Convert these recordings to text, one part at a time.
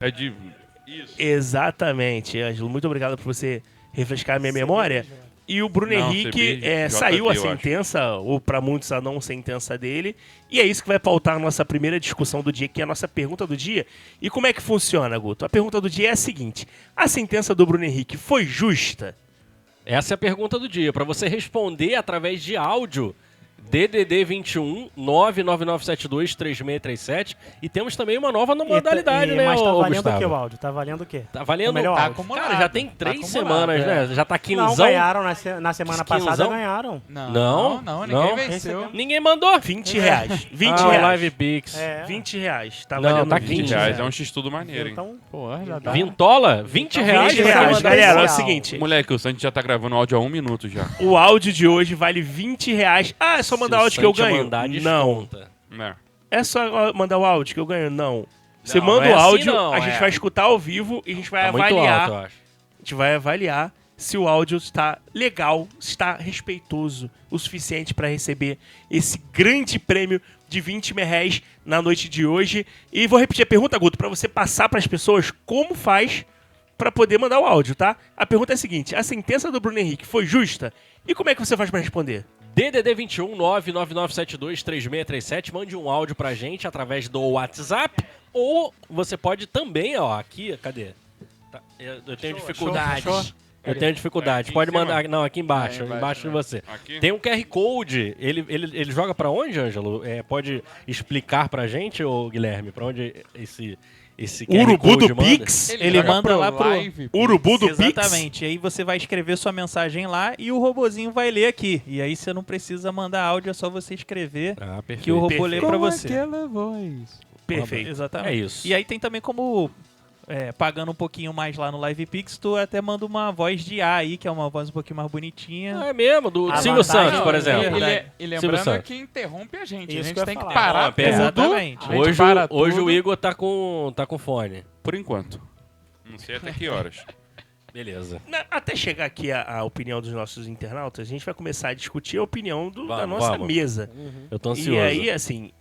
É de... Isso. Exatamente, Ângelo. Muito obrigado por você refrescar a minha memória. E o Bruno Não, Henrique CBJD, saiu a eu acho. sentença, ou para muitos a não sentença dele. E é isso que vai pautar a nossa primeira discussão do dia, que é a nossa pergunta do dia. E como é que funciona, Guto? A pergunta do dia é a seguinte: a sentença do Bruno Henrique foi justa? Essa é a pergunta do dia. Para você responder através de áudio, DDD 21 99972 3637. E temos também uma nova modalidade, né, Mas tá ô, valendo Gustavo? o que o áudio? Tá valendo o quê? Tá valendo? O melhor Tá áudio. Cara, já tem 3 acumulado, semanas, né? Já tá Não, quinzão. ganharam na semana passada, Quinzão? ganharam. Não, ninguém venceu. Ninguém mandou. R$20. 20 Ah, reais. Live Pix. É. R$20. Tá Não, valendo tá 20 15. R$20 é um x-tudo maneiro, hein? Então, Pô, já dá. Vintola? 20 reais? 20 pra reais. mandar Galera, é o especial. seguinte: Moleque, o Santi já tá gravando áudio há 1 minuto já. o áudio de hoje vale R$20. Ah, é só mandar Se o áudio que eu Santi ganho? mandar, Não. desconta. Né? É só mandar o áudio que eu ganho? Não. Você Não, manda não é o assim áudio, não, a gente é. vai escutar ao vivo e a gente vai Tá muito avaliar. alto, eu acho. A gente vai avaliar se o áudio está legal, está respeitoso o suficiente para receber esse grande prêmio de 20 reais na noite de hoje. E vou repetir a pergunta, Guto, para você passar para as pessoas como faz para poder mandar o áudio, tá? A pergunta é a seguinte: a sentença do Bruno Henrique foi justa? E como é que você faz para responder? DDD 21 99972 3637. Mande um áudio pra gente através do WhatsApp. Ou você pode também, ó, aqui, cadê? Tá, eu tenho dificuldades. show. Eu tenho dificuldades. Aqui em Pode cima? mandar. Não, aqui embaixo. Embaixo, Embaixo de né? você. Aqui? Tem um QR Code. Ele joga pra onde, Ângelo? Pode explicar pra gente, ô Guilherme, pra onde esse QR Urubu Code do manda? Pix? Ele Ele joga manda lá pro Live. Urubu do Pix? Exatamente. E aí você vai escrever sua mensagem lá e o robozinho vai ler aqui. E aí você não precisa mandar áudio, é só você escrever Ah, perfeito. que o robô Perfeito. lê pra Com você. aquela voz. Perfeito. Exatamente. É isso. E aí tem também como, pagando um pouquinho mais lá no Live Pix, tu até manda uma voz de A aí, que é uma voz um pouquinho mais bonitinha. Ah, é mesmo, do A Silvio vantagem- Santos, por exemplo. E Silvio lembrando Santos. que interrompe a gente. Isso A gente que eu tem ia que falar. parar Ah, pera. tudo. Exatamente. A gente Hoje, para hoje tudo. o Igor tá com fone. Por enquanto. Não sei até que horas. Beleza. Até chegar aqui a opinião dos nossos internautas, a gente vai começar a discutir a opinião da Vamos, nossa vamos. mesa. Eu tô ansioso. E aí, assim,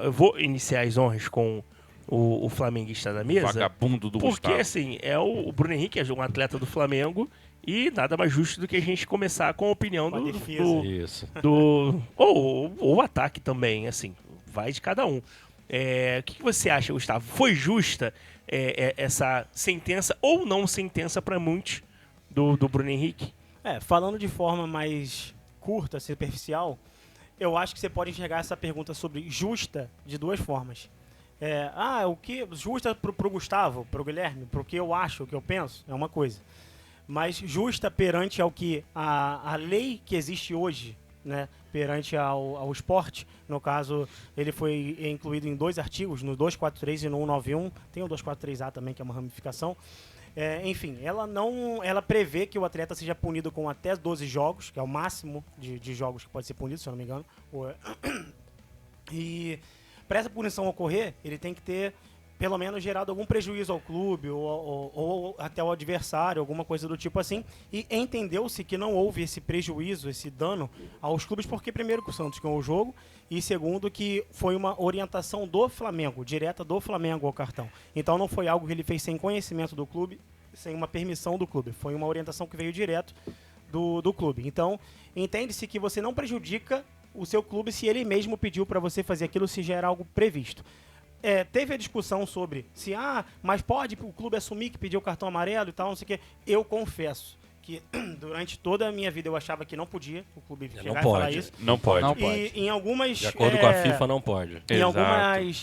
eu vou iniciar as honras com o flamenguista da mesa. Vagabundo do Porque, Gustavo. assim, o Bruno Henrique é um atleta do Flamengo e nada mais justo do que a gente começar com a opinião Com a do, defesa. Isso. ou o ataque também, assim, vai de cada um. O que você acha, Gustavo? Foi justa essa sentença ou não sentença para muitos do Bruno Henrique? Falando de forma mais curta, superficial, eu acho que você pode enxergar essa pergunta sobre justa de duas formas. O que justa pro Gustavo, pro Guilherme, pro que eu acho, o que eu penso, é uma coisa. Mas justa perante ao que a lei que existe hoje, né, perante ao esporte, no caso, ele foi incluído em 2 artigos, no 243 e no 191, tem o 243A também, que é uma ramificação. Enfim, ela prevê que o atleta seja punido com até 12 jogos, que é o máximo de jogos que pode ser punido, se eu não me engano. E para essa punição ocorrer, ele tem que ter, pelo menos, gerado algum prejuízo ao clube ou até ao adversário, alguma coisa do tipo assim. E entendeu-se que não houve esse prejuízo, esse dano aos clubes, porque primeiro que o Santos ganhou o jogo e segundo que foi uma orientação do Flamengo, direta do Flamengo ao cartão. Então não foi algo que ele fez sem conhecimento do clube, sem uma permissão do clube. Foi uma orientação que veio direto do clube. Então, entende-se que você não prejudica o seu clube se ele mesmo pediu para você fazer aquilo, se já era algo previsto. Teve a discussão sobre se, mas pode o clube assumir que pediu o cartão amarelo e tal, não sei o quê. Eu confesso que durante toda a minha vida eu achava que não podia o clube chegar e falar isso. Não pode. Não E pode. em algumas... De acordo com a FIFA, não pode.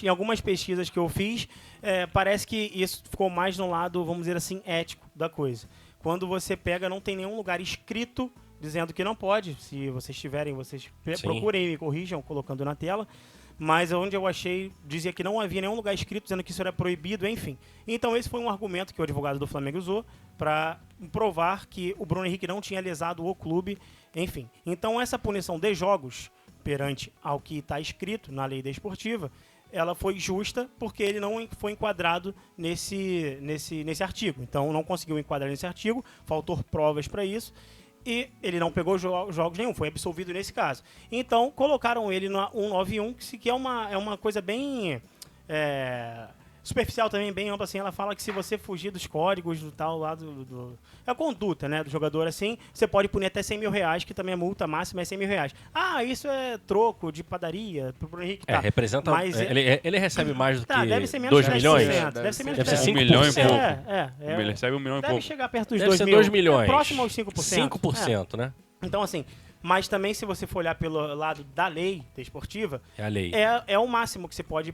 Em algumas pesquisas que eu fiz, parece que isso ficou mais no lado, vamos dizer assim, ético da coisa. Quando você pega, não tem nenhum lugar escrito dizendo que não pode. Se vocês tiverem, vocês procurem e me corrijam colocando na tela. Mas onde eu achei, dizia que não havia nenhum lugar escrito dizendo que isso era proibido, enfim. Então esse foi um argumento que o advogado do Flamengo usou para provar que o Bruno Henrique não tinha lesado o clube, enfim. Então essa punição de jogos, perante ao que está escrito na lei desportiva, ela foi justa porque ele não foi enquadrado nesse artigo. Então não conseguiu enquadrar nesse artigo, faltou provas para isso. E ele não pegou jogos nenhum, foi absolvido nesse caso. Então, colocaram ele na 191, que é uma coisa bem superficial também, bem ampla, assim, ela fala que se você fugir dos códigos do tal lá é a conduta, né, do jogador, assim, você pode punir até 100 mil reais, que também a multa máxima é 100 mil reais. Ah, isso é troco de padaria, pro Bruno Henrique, tá. Representa... Mas ele recebe mais do Tá, que deve ser menos 2 de 10%. milhões? Deve ser menos Deve de ser 1 5%. milhão e pouco. É. Ele recebe 1 milhão e Deve pouco. chegar perto dos Deve 2 ser mil. 2 milhões. Próximo aos 5%. 5%, né? Então, assim, mas também se você for olhar pelo lado da lei desportiva, É a lei. é o máximo que você pode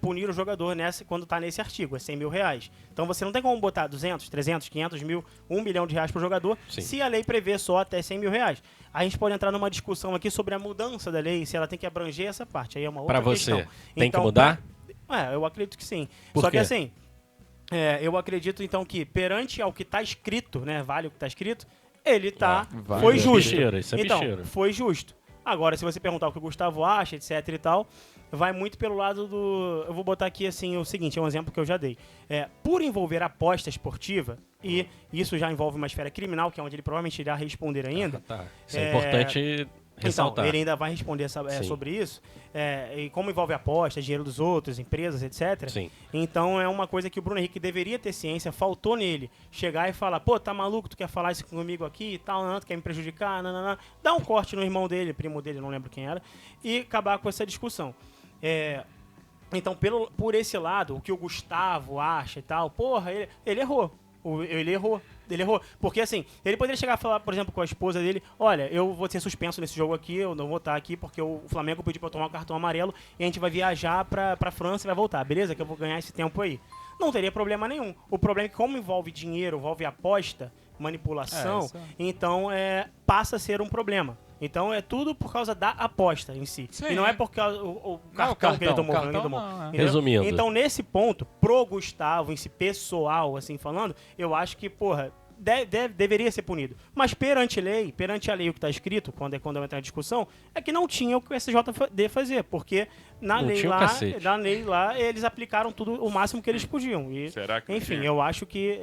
punir o jogador quando tá nesse artigo, é 100 mil reais. Então você não tem como botar 200, 300, 500 mil, 1 milhão de reais pro jogador, Sim. se a lei prevê só até 100 mil reais. A gente pode entrar numa discussão aqui sobre a mudança da lei, se ela tem que abranger essa parte, aí é uma outra Pra você, questão. tem que mudar? Eu acredito que sim. Por Só quê? que assim, eu acredito então que perante ao que tá escrito, né, vale o que tá escrito, ele Vale. foi Isso é justo. bicheira, isso é então, bicheira. foi justo. Agora, se você perguntar o que o Gustavo acha, etc e tal, vai muito pelo lado do... Eu vou botar aqui, assim, o seguinte, é um exemplo que eu já dei. Por envolver aposta esportiva, e isso já envolve uma esfera criminal, que é onde ele provavelmente irá responder ainda. Tá. Isso é importante ressaltar. Então, ele ainda vai responder Sim. sobre isso. E como envolve apostas, dinheiro dos outros, empresas, etc. Sim. Então é uma coisa que o Bruno Henrique deveria ter ciência, faltou nele. Chegar e falar, pô, tá maluco, tu quer falar isso comigo aqui e tal, não, tu quer me prejudicar, não. Dá um corte no irmão dele, primo dele, não lembro quem era, e acabar com essa discussão. Então, por esse lado, o que o Gustavo acha e tal, porra, ele errou. Ele errou. Porque assim, ele poderia chegar a falar, por exemplo, com a esposa dele, olha, eu vou ser suspenso nesse jogo aqui, eu não vou estar aqui porque o Flamengo pediu pra eu tomar um cartão amarelo e a gente vai viajar pra França e vai voltar, beleza? Que eu vou ganhar esse tempo aí. Não teria problema nenhum. O problema é que como envolve dinheiro, envolve aposta, manipulação, isso. então passa a ser um problema. Então é tudo por causa da aposta em si. Sim. E não é por causa o cartão que ele tomou. que ele tomou. Entendeu? Resumindo. Então, nesse ponto, pro Gustavo, em si, pessoal, assim, falando, eu acho que, porra, deveria ser punido. Mas perante a lei, o que está escrito, quando eu entrar em discussão, é que não tinha o que o SJD fazer, porque na Não lei tinha o cacete. lá, eles aplicaram tudo o máximo que eles podiam. E, Será que não enfim, tinha? eu acho que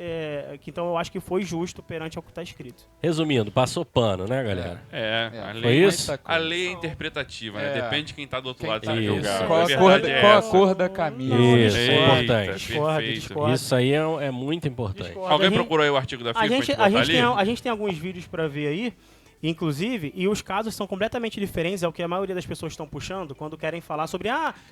então eu acho que foi justo perante ao que está escrito. Resumindo, passou pano, né, galera? A Foi lei, isso? a lei é interpretativa, né? É. Depende de quem tá do outro Quem lado tá- de Isso. jogar. Qual A a verdade cor, é qual a essa. cor da camisa? Isso, Eita, importante. perfeito. Discordo. Isso aí é muito importante. Discordo. Alguém A gente- procurou aí o artigo da FIFA A gente, pra gente botar ali? a gente tem alguns vídeos pra ver aí, inclusive, e os casos são completamente diferentes ao que a maioria das pessoas estão puxando quando querem falar sobre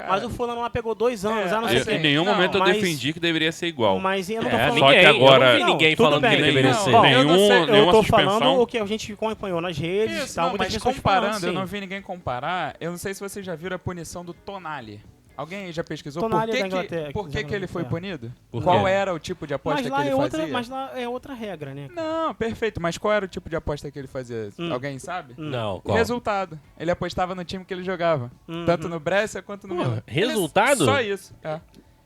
mas o fulano lá pegou 2 anos, não sei o Em quê. nenhum Não, momento eu mas- defendi que deveria ser igual. Mas eu não tô É, falando... Só que agora- eu não vi ninguém tudo falando bem. que deveria Não, ser. Bom, eu não sei, eu nenhuma tô suspensão. falando o que a gente acompanhou nas redes e Isso, tal, não, muitas mas pessoas comparando, falando, eu sim. não vi ninguém comparar. Eu não sei se vocês já viram a punição do Tonali. Alguém aí já pesquisou Tonali por da que, Inglaterra, por que, que ele foi é. punido? Por quê? Qual era o tipo de aposta Mas que lá, ele é outra, fazia? mas lá é outra regra, né? Não, perfeito. Mas qual era o tipo de aposta que ele fazia? Hum. Alguém sabe? Não, qual? Resultado. Ele apostava no time que ele jogava. Uhum. Tanto no Brescia quanto no Milan. resultado? Só isso.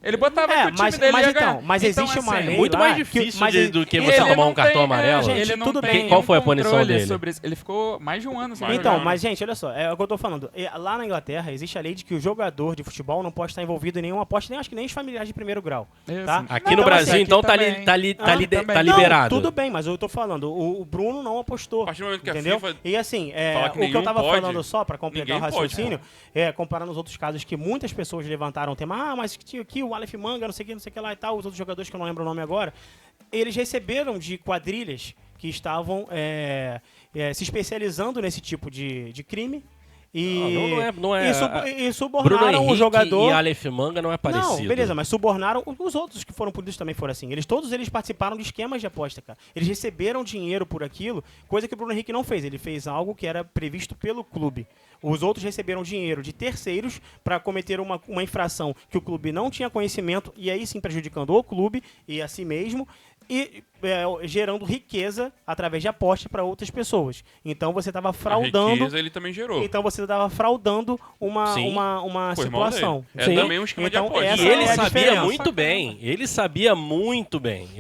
Ele botava que o time mas, dele ia então, ganhar. mas existe uma assim, lei Muito lá mais que- difícil mas do que ele você tomar não um cartão tem- amarelo. gente, ele não tudo tem bem. Qual foi a punição controle dele? sobre isso. Ele ficou mais de um ano sem Então, jogar. mas gente, olha só, é o que eu tô falando. Lá na Inglaterra existe a lei de que o jogador de futebol não pode estar envolvido em nenhuma aposta, nem acho que nem os familiares de primeiro grau. Isso. Tá? Aqui Não, no Brasil, aqui então, também. também. tá Não, liberado. tudo bem, mas eu tô falando, o Bruno não apostou. A partir do momento que a Entendeu? FIFA E assim, fala que o que eu nenhum tava pode, falando só pra completar o ninguém pode, raciocínio, comparando os outros casos que muitas pessoas levantaram o tema, mas tinha aqui o Aleph Manga, não sei o que lá e tal, os outros jogadores que eu não lembro o nome agora, eles receberam de quadrilhas que estavam se especializando nesse tipo de crime. E, Não é. e Bruno subornaram Henrique o jogador. e Aleph Manga não é parecido. Não, beleza, mas subornaram. Os outros que foram punidos também foram assim. Todos eles participaram de esquemas de aposta, cara. Eles receberam dinheiro por aquilo, coisa que o Bruno Henrique não fez. Ele fez algo que era previsto pelo clube. Os outros receberam dinheiro de terceiros para cometer uma infração que o clube não tinha conhecimento, e aí sim prejudicando o clube e a si mesmo, e gerando riqueza através de aposta para outras pessoas. Então você estava a fraudando. riqueza ele também gerou. Então você estava fraudando uma Sim. Foi irmão situação. dele. É Sim. também um esquema Então, de aposta. essa E ele é a sabia diferença. muito bem. Ele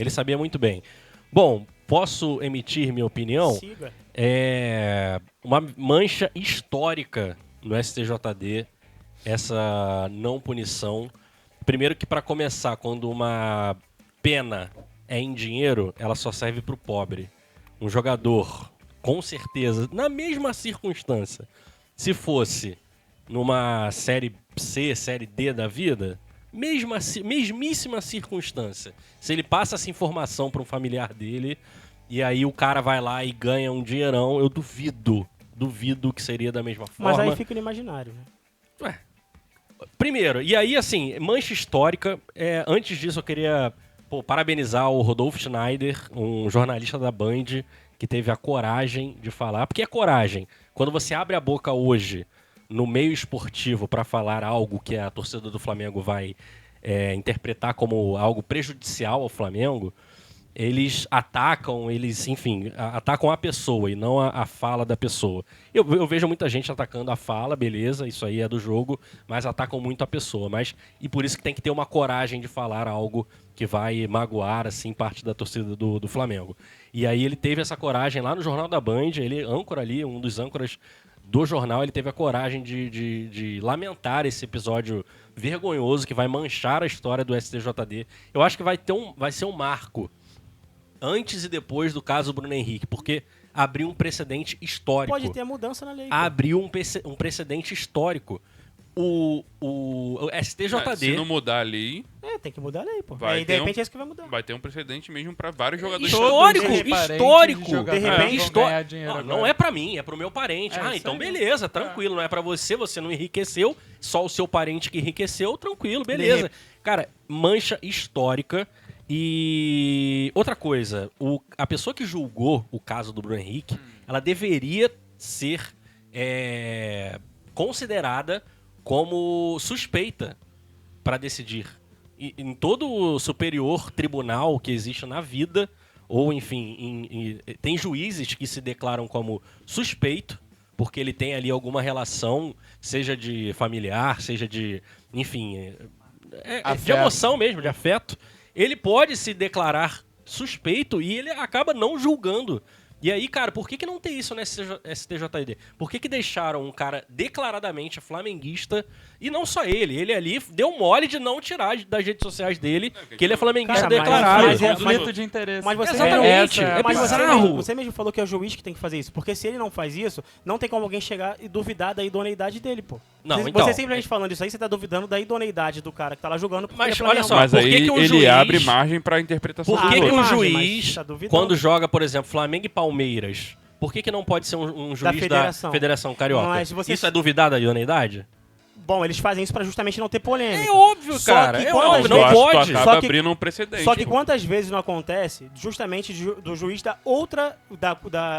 sabia muito bem. Bom, posso emitir minha opinião? Siga. É uma mancha histórica no STJD, essa não punição. Primeiro que, para começar, quando uma pena é em dinheiro, ela só serve para o pobre. Um jogador, com certeza, na mesma circunstância, se fosse numa série C, série D da vida, mesmíssima circunstância, se ele passa essa informação para um familiar dele e aí o cara vai lá e ganha um dinheirão, eu duvido que seria da mesma forma. Mas aí fica no imaginário, né? Primeiro, e aí assim, mancha histórica, antes disso eu queria parabenizar o Rodolfo Schneider, um jornalista da Band, que teve a coragem de falar, porque é coragem, quando você abre a boca hoje no meio esportivo para falar algo que a torcida do Flamengo vai interpretar como algo prejudicial ao Flamengo, eles atacam, atacam a pessoa e não a fala da pessoa. Eu vejo muita gente atacando a fala, beleza, isso aí é do jogo, mas atacam muito a pessoa. E por isso que tem que ter uma coragem de falar algo que vai magoar, assim, parte da torcida do Flamengo. E aí ele teve essa coragem lá no Jornal da Band, ele âncora ali, um dos âncoras do jornal, ele teve a coragem de lamentar esse episódio vergonhoso que vai manchar a história do STJD. Eu acho que vai ser um marco antes e depois do caso Bruno Henrique, porque abriu um precedente histórico. Pode ter mudança na lei. Abriu um precedente histórico. O STJD... Se não mudar a lei, tem que mudar a lei, pô. Vai Aí, de ter repente, é isso que vai mudar. vai ter um precedente mesmo pra vários jogadores. Histórico! De repente, Não é pra mim, é pro meu parente. É, isso Então aí. beleza, tranquilo. Não é pra você não enriqueceu, só o seu parente que enriqueceu, tranquilo, beleza. Cara, mancha histórica. E outra coisa, a pessoa que julgou o caso do Bruno Henrique, ela deveria ser considerada como suspeita para decidir. E, em todo o superior tribunal que existe na vida, ou enfim, tem juízes que se declaram como suspeito, porque ele tem ali alguma relação, seja de familiar, seja de, enfim, de emoção mesmo, de afeto. Ele pode se declarar suspeito e ele acaba não julgando. E aí, cara, por que não tem isso no STJD? Por que deixaram um cara declaradamente flamenguista, e não só ele ali deu mole de não tirar das redes sociais dele que ele é flamenguista Cara, declarado. mas É conflito de interesse. Mas você Exatamente, Essa- é Mas bizarro. você mesmo falou que é o juiz que tem que fazer isso. Porque se ele não faz isso, não tem como alguém chegar e duvidar da idoneidade dele, pô. Não, você, então, você simplesmente falando isso aí, você tá duvidando da idoneidade do cara que tá lá julgando. porque Mas é olha Flamengo. só, Mas por aí que o ele juiz- abre margem pra interpretação Por dos que abre outros. o margem, juiz, mas tá duvidando. quando joga, por exemplo, Flamengo e Palmeiras, por que não pode ser um juiz da Federação Carioca? Mas você- Isso é duvidar da idoneidade? Bom, eles fazem isso pra justamente não ter polêmica. É óbvio, Só cara. que É quando óbvio, a não gente- pode. Tu acaba Só que- abrindo um precedente. Só que quantas vezes não acontece justamente do juiz da outra...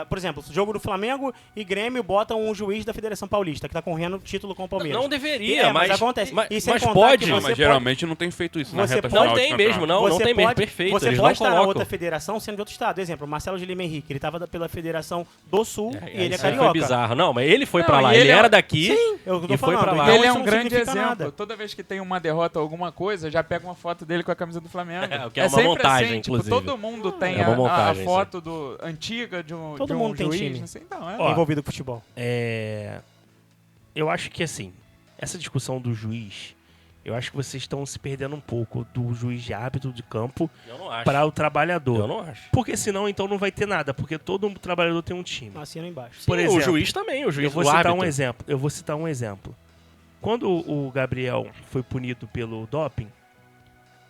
por exemplo, o jogo do Flamengo e Grêmio botam um juiz da Federação Paulista, que tá correndo título com o Palmeiras. Não deveria, mas acontece. Mas, E sem mas contar pode. que Não, você mas geralmente não tem feito isso na você reta pode- final Não de tem campeonato. mesmo, não tem mesmo. Perfeito. Você Eles pode não estar na colocam. outra federação sendo de outro estado. Exemplo, Marcelo de Lima Henrique, ele estava pela Federação do Sul e ele é Isso aí carioca. foi bizarro. Não, mas ele foi Não, pra lá. e Ele ele é- era daqui Sim, eu tô e foi falando. pra lá. Então Ele é isso um não grande significa exemplo. nada. Toda vez que tem uma derrota ou alguma coisa, já pega uma foto dele com a camisa do Flamengo. O que é uma sempre montagem, assim, tipo, inclusive. todo mundo tem É uma a montagem, foto antiga de Todo de um mundo tem juiz. time. Não sei, então, Ó, Envolvido com futebol. Eu acho que, assim, essa discussão do juiz, eu acho que vocês estão se perdendo um pouco do juiz de árbitro de campo Eu não acho. para o trabalhador. Eu não acho. Porque senão, então, não vai ter nada, porque todo trabalhador tem um time. Assina embaixo. Por Sim, exemplo, o juiz também, o juiz Eu vou do citar árbitro. um exemplo. Quando o Gabriel foi punido pelo doping,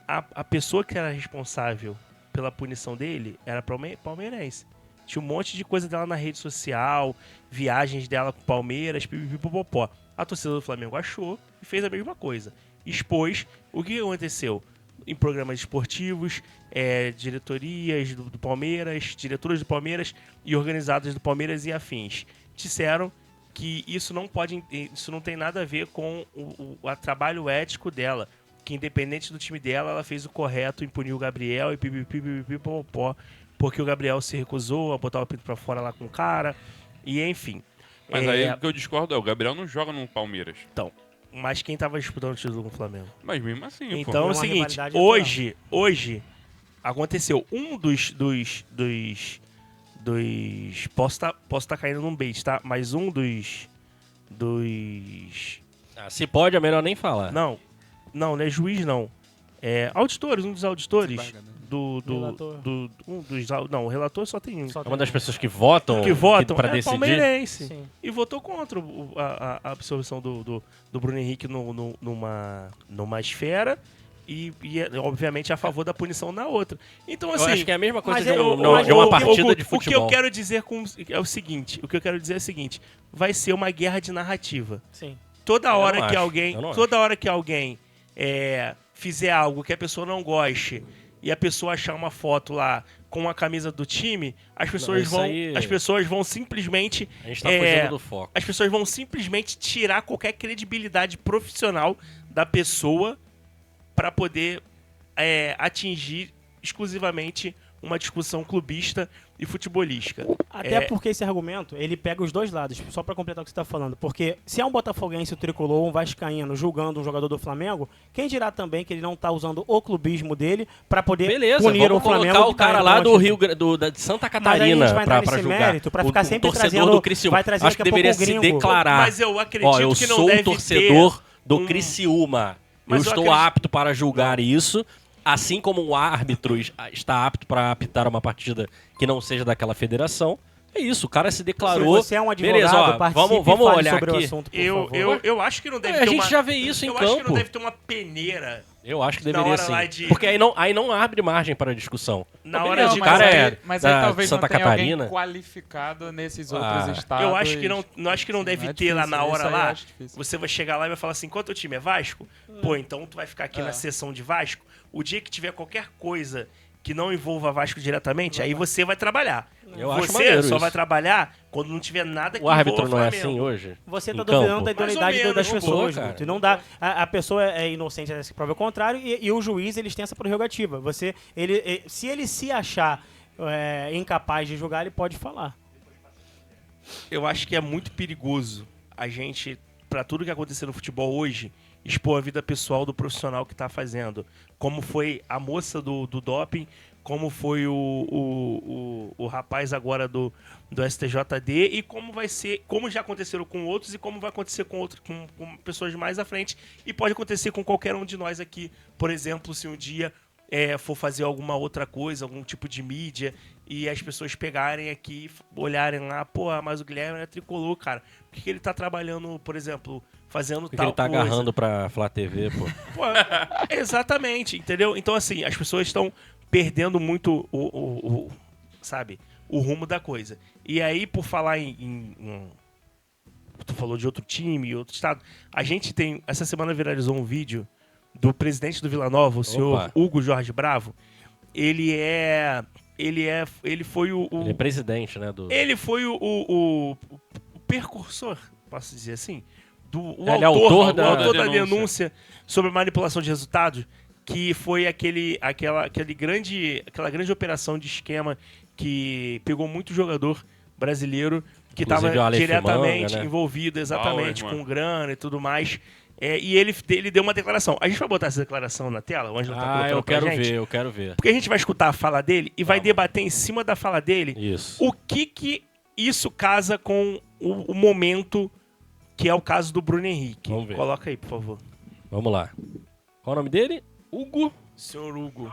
a pessoa que era responsável pela punição dele era palmeirense. Tinha um monte de coisa dela na rede social, viagens dela com Palmeiras, pipipipopopó. A torcida do Flamengo achou e fez a mesma coisa. Expôs o que aconteceu em programas esportivos, diretorias do Palmeiras, diretoras do Palmeiras e organizadas do Palmeiras e afins. Disseram que isso não tem nada a ver com o trabalho ético dela, que independente do time dela, ela fez o correto em punir o Gabriel e pipipipopopó, porque o Gabriel se recusou a botar o pinto pra fora lá com o cara, e enfim. Mas aí o que eu discordo é, o Gabriel não joga no Palmeiras. Mas quem tava disputando o título com o Flamengo? Mas mesmo assim, pô. Então é uma o seguinte, rivalidade hoje aconteceu um dos posso tá caindo num bait, tá? Mas um dos Se pode, é melhor nem falar. não é juiz não. Um dos auditores Relator. Não, o relator só tem um. Só É uma das pessoas que votam, pra é decidir. palmeirense. Sim. E votou contra a absorção do Bruno Henrique numa esfera e, obviamente, a favor da punição na outra. Então, assim... Eu acho que é a mesma coisa mas de, eu- de uma partida de O que eu futebol. quero dizer é o seguinte, vai ser uma guerra de narrativa. Sim. Toda Eu hora não que acho, alguém, eu não toda hora que alguém fizer algo que a pessoa não goste e a pessoa achar uma foto lá com a camisa do time, as pessoas isso aí- as pessoas vão simplesmente A gente tá fugindo do foco. as pessoas vão simplesmente tirar qualquer credibilidade profissional da pessoa para poder atingir exclusivamente uma discussão clubista e futebolística. Até porque esse argumento, ele pega os dois lados, só pra completar o que você tá falando. Porque se é um botafoguense, o tricolor, um vascaíno, julgando um jogador do Flamengo, quem dirá também que ele não tá usando o clubismo dele pra poder Beleza, punir vamos o Flamengo. colocar o que tá cara indo lá longe. do Rio de Santa Mas aí a Catarina gente vai entrar pra nesse julgar. mérito, pra ficar sempre torcedor trazendo- do Criciúma. vai trazer Acho que daqui a pouco deveria o se gringo. declarar. Mas eu acredito Ó, eu que não sou deve o torcedor ter do Criciúma. Mas Eu eu estou acredito- apto para julgar isso, assim como o árbitro está apto para apitar uma partida que não seja daquela federação. É isso, o cara se declarou. Se você é um advogado, Beleza, ó, participe vamos e fale olhar sobre aqui. o assunto, por favor. Eu acho que não deve A ter gente uma... já vê isso em eu acho que não campo. deve ter uma peneira Eu acho que Na deveria hora sim. lá de- Porque aí não abre margem para discussão. na Beleza, hora o de... cara é mas da aí talvez Santa não tenha Catarina. alguém qualificado nesses outros Ah, estados. Eu acho que não deve Não é ter lá difícil, na hora isso aí eu lá. acho difícil. Você vai chegar lá e vai falar assim: qual teu time é Vasco? Pô, então tu vai ficar aqui na sessão de Vasco. O dia que tiver qualquer coisa que não envolva Vasco diretamente, aí você vai trabalhar. Eu acho Você maneiro só isso. vai trabalhar quando não tiver nada que O árbitro envolva não é Flamengo. assim hoje? Você tá em duvidando da campo? idoneidade Mais ou das menos, pessoas, cara. Guto. E não dá. A pessoa é inocente até se prova o contrário e o juiz, eles têm essa prerrogativa. Se ele se achar incapaz de julgar, ele pode falar. Eu acho que é muito perigoso a gente, pra tudo que acontecer no futebol hoje, expor a vida pessoal do profissional que tá fazendo. Como foi a moça do doping, como foi o rapaz agora do STJD e como vai ser, como já aconteceram com outros e como vai acontecer com pessoas mais à frente. E pode acontecer com qualquer um de nós aqui. Por exemplo, se um dia for fazer alguma outra coisa, algum tipo de mídia, e as pessoas pegarem aqui, olharem lá, pô, mas o Guilherme é tricolor, cara. Por que ele tá trabalhando, por exemplo, fazendo Por que tal ele tá coisa? agarrando pra Flá TV, pô? Pô, exatamente, entendeu? Então, assim, as pessoas estão perdendo muito sabe, o rumo da coisa. E aí, por falar tu falou de outro time, outro estado, a gente tem, essa semana viralizou um vídeo do presidente do Vila Nova, o senhor Hugo Jorge Bravo. Ele foi Ele é presidente, né? ele foi o precursor, posso dizer assim, Ele é autor da da denúncia. denúncia sobre manipulação de resultados, que foi aquela grande operação de esquema que pegou muito jogador brasileiro que Inclusive estava o Aleph diretamente Manga, né? envolvido exatamente Bauer, com grana e tudo mais. E ele deu uma declaração. A gente vai botar essa declaração na tela? O Ângelo tá colocando eu pra quero gente? ver, eu quero ver. Porque a gente vai escutar a fala dele e vai debater em cima da fala dele Isso. o que isso casa com o momento que é o caso do Bruno Henrique. Vamos ver. Coloca aí, por favor. Vamos lá. Qual o nome dele? Senhor Hugo.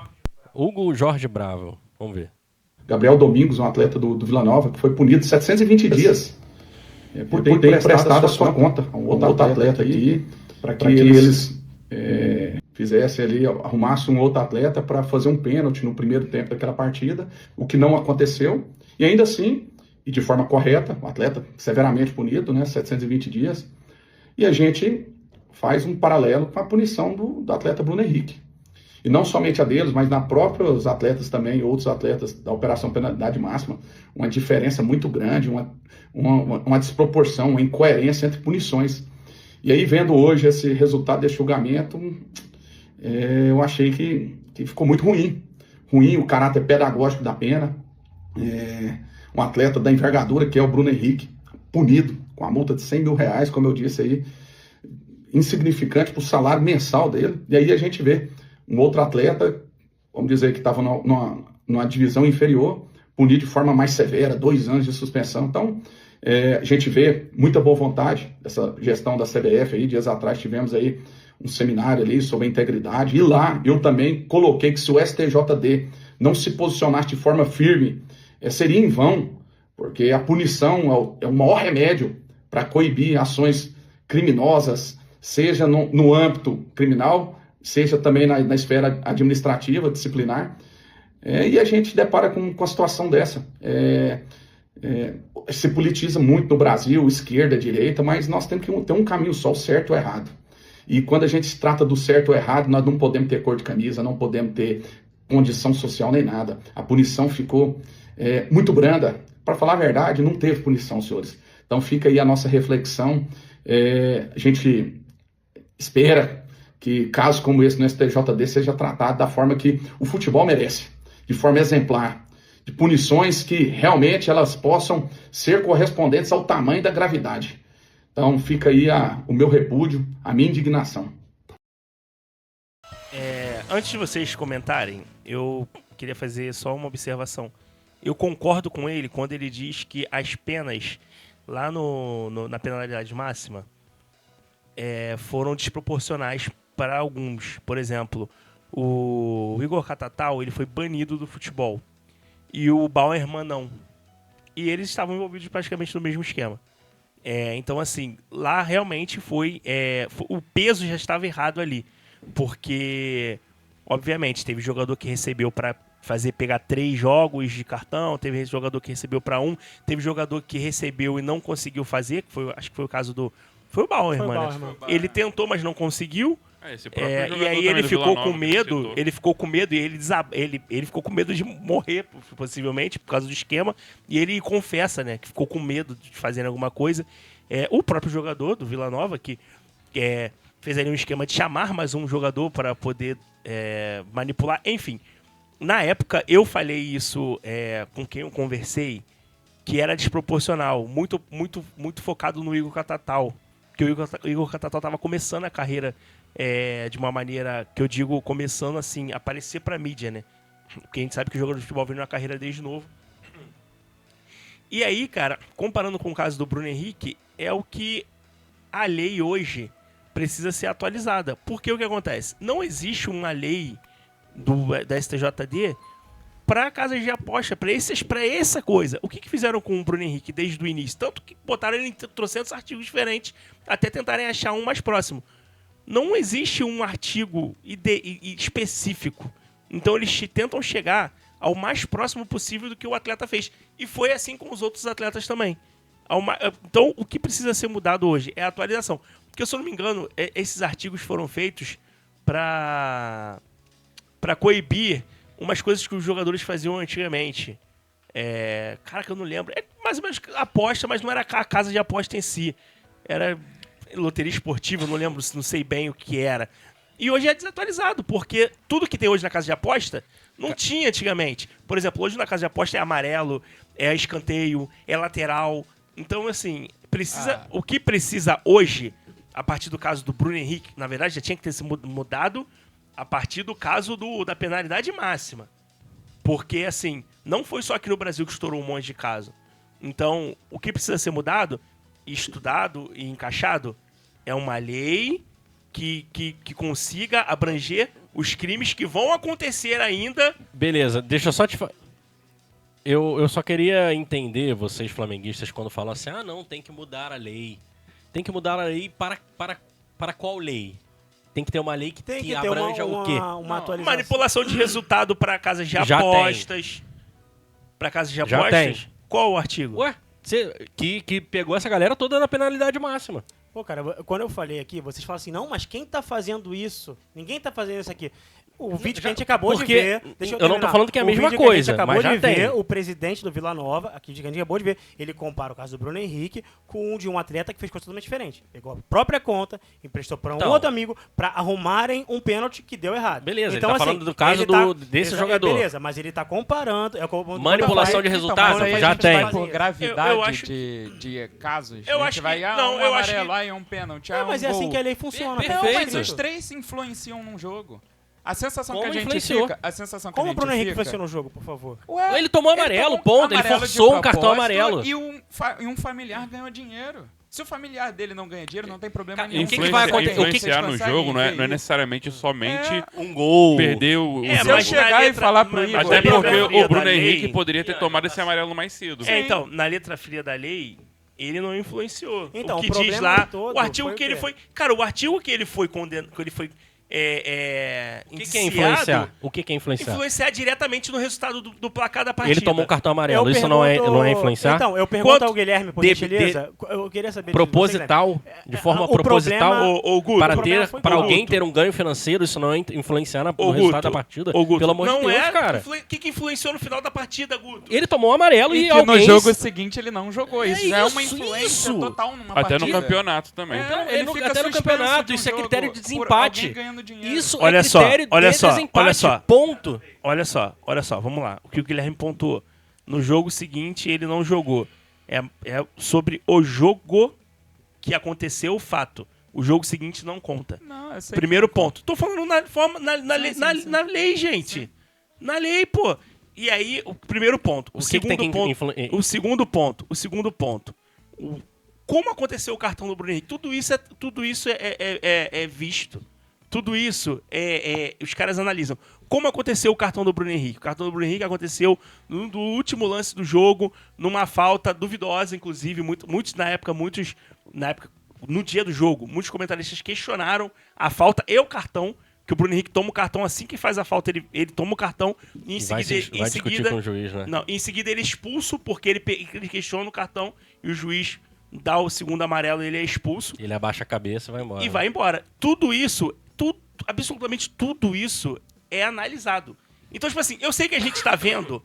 Hugo Jorge Bravo. Vamos ver. Gabriel Domingos, um atleta do Vila Nova, que foi punido 720 dias por ter emprestado a sua conta a um outro atleta aí, para que eles fizessem ali, arrumassem um outro atleta para fazer um pênalti no primeiro tempo daquela partida, o que não aconteceu. E ainda assim, e de forma correta, o atleta severamente punido, né, 720 dias, e a gente faz um paralelo com a punição do atleta Bruno Henrique. E não somente a deles, mas na própria os atletas também, outros atletas da Operação Penalidade Máxima, uma diferença muito grande, uma desproporção, uma incoerência entre punições. E aí, vendo hoje esse resultado desse julgamento, eu achei que ficou muito ruim. Ruim o caráter pedagógico da pena. Um atleta da envergadura, que é o Bruno Henrique, punido com a multa de R$100 mil, como eu disse aí, insignificante para o salário mensal dele. E aí a gente vê um outro atleta, vamos dizer que estava numa divisão inferior, punido de forma mais severa, 2 anos de suspensão. Então, a gente vê muita boa vontade dessa gestão da CBF aí. Dias atrás tivemos aí um seminário ali sobre a integridade, e lá eu também coloquei que se o STJD não se posicionasse de forma firme, seria em vão, porque a punição é o maior remédio para coibir ações criminosas, seja no âmbito criminal, seja também na esfera administrativa, disciplinar. E a gente depara com a situação dessa. Se politiza muito no Brasil, esquerda, direita, mas nós temos que ter um caminho só, o certo ou errado. E quando a gente se trata do certo ou errado, nós não podemos ter cor de camisa, não podemos ter condição social nem nada. A punição ficou muito branda. Para falar a verdade, não teve punição, senhores. Então fica aí a nossa reflexão. A gente espera que casos como esse no STJD seja tratado da forma que o futebol merece, de forma exemplar, de punições que realmente elas possam ser correspondentes ao tamanho da gravidade. Então fica aí o meu repúdio, a minha indignação. Antes de vocês comentarem, eu queria fazer só uma observação. Eu concordo com ele quando ele diz que as penas lá na penalidade máxima foram desproporcionais para alguns. Por exemplo, o Igor Catatal ele foi banido do futebol e o Bauerman não. E eles estavam envolvidos praticamente no mesmo esquema. Então, assim, lá realmente o peso já estava errado ali. Porque, obviamente, teve jogador que recebeu para pegar 3 jogos de cartão, teve jogador que recebeu para 1, teve jogador que recebeu e não conseguiu fazer, acho que foi o caso do... Foi o Bauerman, né? Ele tentou, mas não conseguiu. E aí ele ficou com medo, e ele ficou com medo de morrer, possivelmente, por causa do esquema, e ele confessa, né, que ficou com medo de fazer alguma coisa. O próprio jogador do Vila Nova, que fez ali um esquema de chamar mais um jogador para poder manipular, enfim. Na época, eu falei isso com quem eu conversei, que era desproporcional, muito, muito, muito focado no Igor Catatal, porque o Igor Catatal estava começando a carreira de uma maneira que eu digo, começando assim, aparecer pra mídia, né? Porque a gente sabe que o jogador de futebol vem na carreira desde novo. E aí, cara, comparando com o caso do Bruno Henrique, é o que a lei hoje precisa ser atualizada. Porque o que acontece? Não existe uma lei da STJD para casas de aposta, para essa coisa. O que fizeram com o Bruno Henrique desde o início? Tanto que botaram ele em trocentos artigos diferentes até tentarem achar um mais próximo. Não existe um artigo específico. Então eles tentam chegar ao mais próximo possível do que o atleta fez. E foi assim com os outros atletas também. Então o que precisa ser mudado hoje é a atualização. Porque, se eu não me engano, esses artigos foram feitos para coibir umas coisas que os jogadores faziam antigamente. Cara, que eu não lembro. Mais ou menos aposta, mas não era a casa de aposta em si. Era loteria esportiva, não lembro, não sei bem o que era. E hoje é desatualizado, porque tudo que tem hoje na casa de aposta não tinha antigamente. Por exemplo, hoje na casa de aposta é amarelo, é escanteio, é lateral. Então, assim, o que precisa hoje, a partir do caso do Bruno Henrique, na verdade já tinha que ter sido mudado a partir do caso da penalidade máxima. Porque, assim, não foi só aqui no Brasil que estourou um monte de caso. Então, o que precisa ser mudado, estudado e encaixado, é uma lei que consiga abranger os crimes que vão acontecer ainda. Beleza, deixa eu só te falar. Eu só queria entender, vocês flamenguistas, quando falam assim, não, tem que mudar a lei. Tem que mudar a lei para qual lei? Tem que ter uma lei que abranja o quê? Uma atualização. Manipulação de resultado para casas de apostas. Para casas de apostas? Já tem. Qual o artigo? Ué, que pegou essa galera toda na penalidade máxima. Pô, cara, quando eu falei aqui, vocês falam assim, não, mas quem tá fazendo isso? Ninguém tá fazendo isso aqui. O vídeo que a gente acabou de ver... Eu não tô falando que é a mesma coisa, mas já tem. O presidente do Vila Nova, aqui que a gente acabou de ver, ele compara o caso do Bruno Henrique com o de um atleta que fez coisa totalmente diferente. Pegou a própria conta, emprestou para um outro amigo pra arrumarem um pênalti que deu errado. Beleza, então, ele tá falando do caso desse jogador. Beleza, mas ele tá comparando... Manipulação de resultado, já tem. Por gravidade de casos, a gente vai um amarelo, aí um pênalti, mas é assim que a lei funciona. Não, mas os três se influenciam num jogo. A sensação que a gente fica... Como o Bruno Henrique influenciou no jogo, por favor? Ele tomou amarelo, ponto. Ele forçou um cartão amarelo. E um familiar ganhou dinheiro. Se o familiar dele não ganha dinheiro, não tem problema nenhum. o que vai acontecer? Influenciar no conseguem jogo não é ver necessariamente somente Um gol. perder o Se eu jogo. mas chegar na e letra- falar pro mas- Igor... Até na porque letra fria o Bruno da Henrique lei- poderia ter tomado esse amarelo mais cedo. Então, na letra fria da lei, ele não influenciou. Então, o que o diz problema lá, todo o artigo foi que o ele quê? foi... Cara, o artigo que ele foi condenado, que ele foi O que é influenciar? O que é influenciar? influenciar diretamente no resultado do placar da partida. Ele tomou um cartão amarelo. Eu Isso não é pergunto- influenciar? Então, eu pergunto Quanto- ao Guilherme, por de- gentileza. Eu queria saber disso, Proposital, de forma o proposital, problema- Ô, Guto, para o problema foi para Guto. alguém ter um ganho financeiro, isso não é influenciar no Ô, resultado Guto, da partida. ô, Guto, Pelo amor não de Deus, é, cara. O que influenciou no final da partida, Guto? Ele tomou um amarelo E e, que alguém... no jogo seguinte ele não jogou. Isso já é uma isso, influência isso. total numa Até no partida. campeonato também. É, Então, ele fica até no suspenso campeonato, de um isso é jogo critério de por desempate. alguém ganhando dinheiro. Isso Olha é só, critério olha de só, desempate, olha só. ponto. Olha só, vamos lá. O que o Guilherme pontuou. No jogo seguinte, ele não jogou. É sobre o jogo que aconteceu o fato. O jogo seguinte não conta. Não, eu sei Primeiro que- ponto. Tô falando na lei, gente. Na lei, pô. E aí, o primeiro ponto. O O que que tem segundo que ponto. O segundo ponto. Como aconteceu o cartão do Bruno Henrique? Tudo isso é visto. Tudo isso os caras analisam. Como aconteceu o cartão do Bruno Henrique? O cartão do Bruno Henrique aconteceu no último lance do jogo, numa falta duvidosa, inclusive. Muitos, no dia do jogo, muitos comentaristas questionaram a falta e o cartão, que o Bruno Henrique toma o cartão assim que faz a falta, ele toma o cartão e em Vai seguida, discutir com o juiz, né? não, em seguida ele é expulso porque ele questiona o cartão e o juiz dá o segundo amarelo e ele é expulso Ele abaixa a cabeça e vai embora. e vai embora. Tudo isso, absolutamente tudo isso é analisado. Então, tipo assim, eu sei que a gente tá vendo